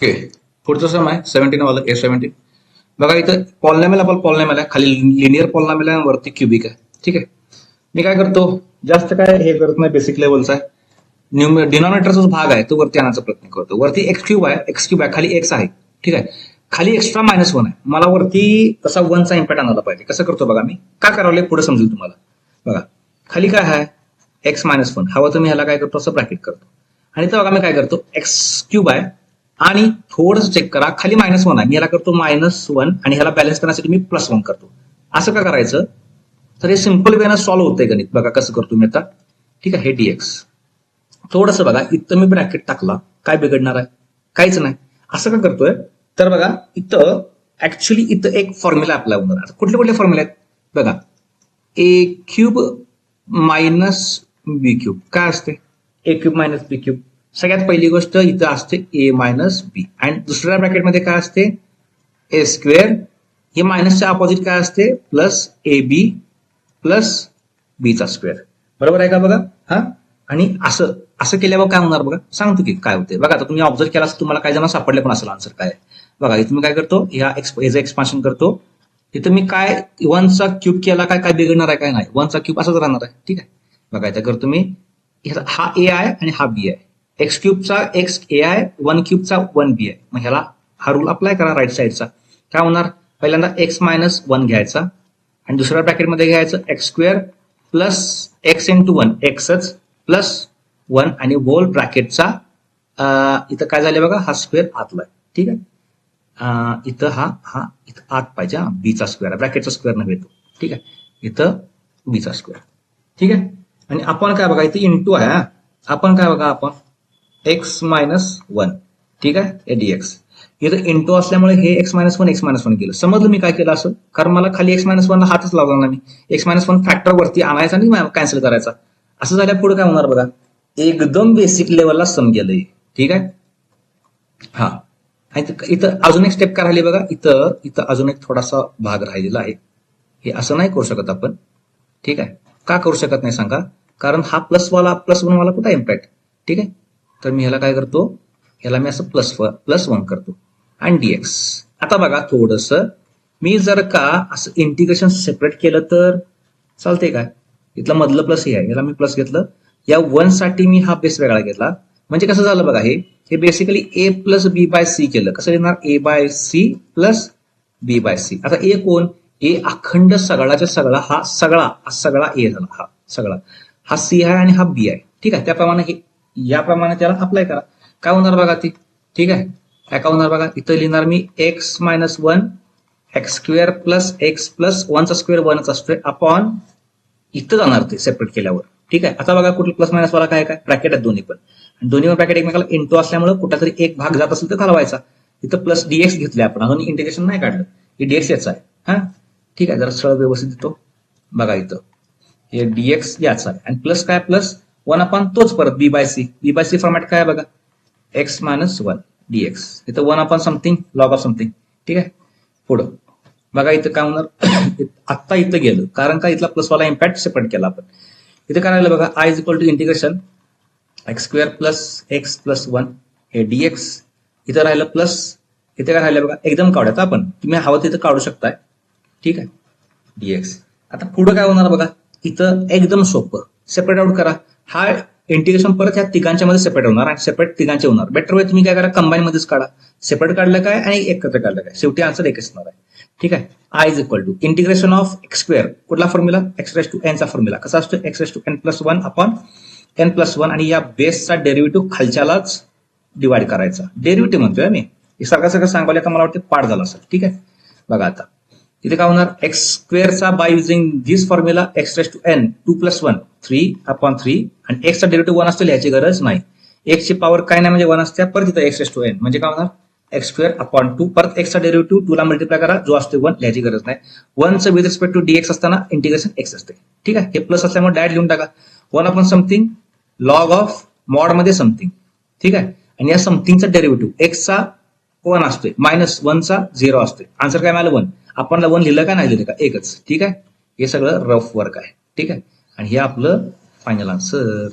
Okay. पुढचं सम आहे 17 वाला A17. बघा इथं पॉलिनॉमियल आपण पॉलिनॉमियल आहे, खाली लिनियर पॉलिनॉमियल आहे, वरती क्युबिक आहे. ठीक आहे. मी काय करतो, जास्त काय हे करत नाही, बेसिक लेवलचा आहे. डिनॉमिनेटरचा भाग आहे तो वरती आणायचा प्रयत्न करतो. वरती एक्स क्यूब आहे, खाली एक्स आहे. ठीक आहे. खाली एक्स्ट्रा -1 आहे. मला वरती तसा 1चा इम्पॅक्ट आणायला पाहिजे. कसं करतो बघा, मी का करावले पुढे समजेल तुम्हाला. बघा खाली काय आहे, x-1 हवं तर मी ह्याला काय करतो, असं ब्रॅकेट करतो. आणि तर बघा मी काय करतो, एक्स क्यूब आहे आणि थोडंसं चेक करा, खाली -1 आहे, मी ह्याला करतो -1 आणि ह्याला बॅलन्स करण्यासाठी मी +1 करतो. असं का करायचं, तर हे सिंपल वेनं सॉल्व्ह होतंय गणित. बघा कसं करतो मी आता. ठीक आहे. हे dx थोडंसं बघा, इथं मी ब्रॅकेट टाकला, काय बिघडणार आहे, काहीच नाही. असं का करतोय, तर बघा इथं ऍक्च्युली इथं एक फॉर्म्युला अप्लाय होणार. कुठले कुठले फॉर्म्युले आहेत बघा. a³ - b³ काय असते, a³ - b³. सगळ्यात पहिली गोष्ट इथं असते a - b आणि दुसऱ्या ब्रॅकेटमध्ये काय असते, a². हे मायनसच्या अपोजिट काय असते, +ab + b². बरोबर आहे का बघा. हा, आणि असं असं केल्यावर काय होणार बघा, सांगतो की काय होते. बघा आता तुम्ही ऑब्झर्व केला, तुम्हाला काही जण सापडले पण असेल आन्सर काय. बघा इथं मी काय करतो, याचं एक्सपान्शन करतो. तिथं मी काय 1चा क्यूब केला, काय बिघडणार आहे, काय नाही. 1चा क्यूब असंच राहणार आहे. ठीक आहे. बघा इथं करतो मी, हा a आहे आणि हा b आहे. x³ x a आहे, 1³ 1b आहे. मग ह्याला हा रूल अप्लाय करा राईट साईडचा. काय होणार, पहिल्यांदा x-1 घ्यायचा आणि दुसऱ्या ब्रॅकेटमध्ये घ्यायचं x² + x × 1 xच +1 आणि होल ब्रॅकेटचा इथं काय झालं बघा, हा स्क्वेअर आतला आहे. ठीक आहे. इथं हा इथं आत पाहिजे, बीचा स्क्वेअर ब्रॅकेटचा स्क्वेअर नव्हे तो. ठीक आहे. इथं बीचा स्क्वेअर. ठीक आहे. आणि आपण काय बघा, इथं इंटू आहे. आपण काय बघा, आपण x-1. ठीक आहे. हे dx इथं इंटू असल्यामुळे हे x-1 गेलं. समजलं मी काय केलं असं, कारण मला खाली x-1 हातच लावला ना. मी x-1 फॅक्टर वरती आणायचा आणि कॅन्सल करायचा. असं झाल्या पुढे काय होणार बघा, एकदम बेसिक लेवलला सम गेलंय. ठीक आहे. हा, इथं अजून एक स्टेप काय राहिली बघा, इथं अजून एक थोडासा भाग राहिलेला आहे. हे असं नाही करू शकत आपण. ठीक आहे. का करू शकत नाही सांगा, कारण हा +1 वाला कुठे इम्पॅक्ट. ठीक आहे. तर मी ह्याला काय करतो, ह्याला मी असं +1 करतो आणि dx. आता बघा थोडस मी जर का असं इंटिग्रेशन सेपरेट केलं तर चालते काय, इथलं मधलं प्लस हे आहे, याला मी प्लस घेतलं. या 1 साठी मी हा बेस वेगळा घेतला. म्हणजे कसं झालं बघा, हे बेसिकली a + b/c केलं. कसं येणार, a/c + b/c. आता a कोण, a अखंड सगळाच्या सगळा, हा सगळा a झाला. हा सगळा, हा c आहे आणि हा b आहे. ठीक आहे. त्याप्रमाणे याप्रमाणे त्याला अप्लाय करा. काय होणार बघा ती. ठीक आहे. काय होणार बघा, इथं लिहिणार मी x-1 x² + x + 1चा स्क्वेअर 1चा स्क्वेअर अपॉन, इथं जाणार ते सेपरेट केल्यावर. ठीक आहे. आता बघा कुठे +- वाला काय ब्रॅकेट आहेत दोन्ही पण, दोन्ही ब्रॅकेट एकमेकाला इंटू असल्यामुळे कुठेतरी एक भाग जात असेल तर घालवायचा. इथं +dx घेतले आपण, अजून इंटिग्रेशन नाही काढलं. हे dx याचा आहे. हा, ठीक आहे. जरा सरळ व्यवस्थित देतो बघा. इथं हे dx याचा आहे आणि प्लस काय, +1 अपॉन तोच परत b/c फॉर्मॅट काय बघा, x-1 dx. इथं 1 upon something log of something. ठीक आहे. पुढं बघा इथं काय होणार, आत्ता इथं गेलं, कारण का इथला +वाला इम्पॅक्ट सेपरेट केला आपण. इथं काय राहिलं बघा, i = इंटिग्रेशन x² + x + 1 हे dx. इथं राहिलं प्लस, इथे काय राहिलं बघा, एकदम काढूयात आपण, तुम्ही हवं तिथं काढू शकताय. ठीक आहे. dx. आता पुढं काय होणार बघा, इथं एकदम सोपं सेपरेट आउट करा. हा इंटिग्रेशन परत ह्या तिघांच्या मध्ये सेपरेट होणार आणि सेपरेट तिघांचे होणार. बेटर वे तुम्ही काय करा, कंबाईन मध्येच काढा. सेपरेट काढलं काय आणि एकत्र काढलं काय, शेवटी आन्सर एकच येणार आहे. ठीक आहे. i = integration of x². कुठला फॉर्म्युला, x⁻n चा फॉर्म्युला कसा असतो, x⁻n + 1 अपॉन n+1 आणि या बेसचा डेरिव्हेटिव्ह खालच्यालाच डिवाइड करायचा. डेरिव्हेटिव्ह म्हणतोय मी, हे सगळं सांगवलं का मला वाटतं पाठ झाला असेल. ठीक आहे. बघा आता इथे काय होणार, x² by using this formula x⁻n 2 + 1 3/3 आणि x चा डेरिव्हेटिव्ह 1 असतो, लिहायची गरज नाही. x ची पॉवर काय नाही म्हणजे 1 असते. परत इथं x⁻n म्हणजे काय होणार, x²/2 परत x चा डेरिव्हेटिव्ह 2 ला मल्टिप्लाय करा, जो असतो 1, लिहायची गरज नाही. 1चं विथ रिस्पेक्ट टू dx असताना इंटिग्रेशन x असते. ठीक आहे. हे प्लस असल्यामुळे डायरेक्ट लिहून टाका, 1 upon something log of mod मध्ये समथिंग. ठीक आहे. आणि या समथिंगचा डेरिव्हेटिव्ह x चा 1 असतोय, -1चा 0 असतोय. आन्सर काय मिळालं 1. आपण 1 लिहिलं का नाही लिहिलं का, एकच. ठीक आहे. हे सगळं रफ वर्क आहे. ठीक आहे. आणि हे आपलं फायनल आन्सर.